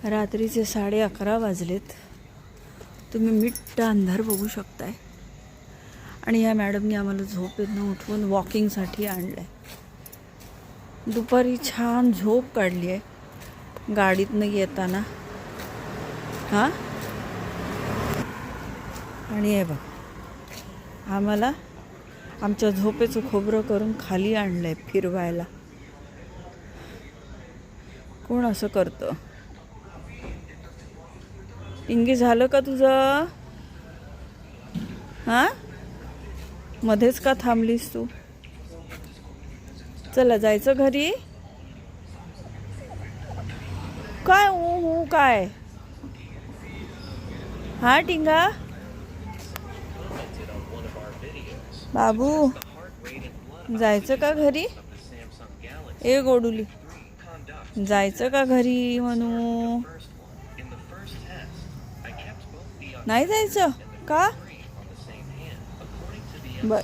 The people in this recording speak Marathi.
रात्रीचे 11:30 वाजलेत. तुम्ही मिट्ट अंधार बघू शकताय. आणि या मॅडमनी आम्हाला झोपेतनं उठवून वॉकिंगसाठी आणलं आहे. दुपारी छान झोप काढली आहे गाडीतनं येताना. हां, आणि हे बघ, आम्हाला आमच्या झोपेचं खोबरं करून खाली आणलं आहे फिरवायला. कोण असं करतं? इंगी, झालं का तुझं? हां, मध्येच का थांबलीस तू? चला जायचं घरी. काय हो काय? हा टिंगा बाबू, जायचं का घरी? ए गोडुली, जायचं का घरी म्हणू? नाही जायचं का? बर.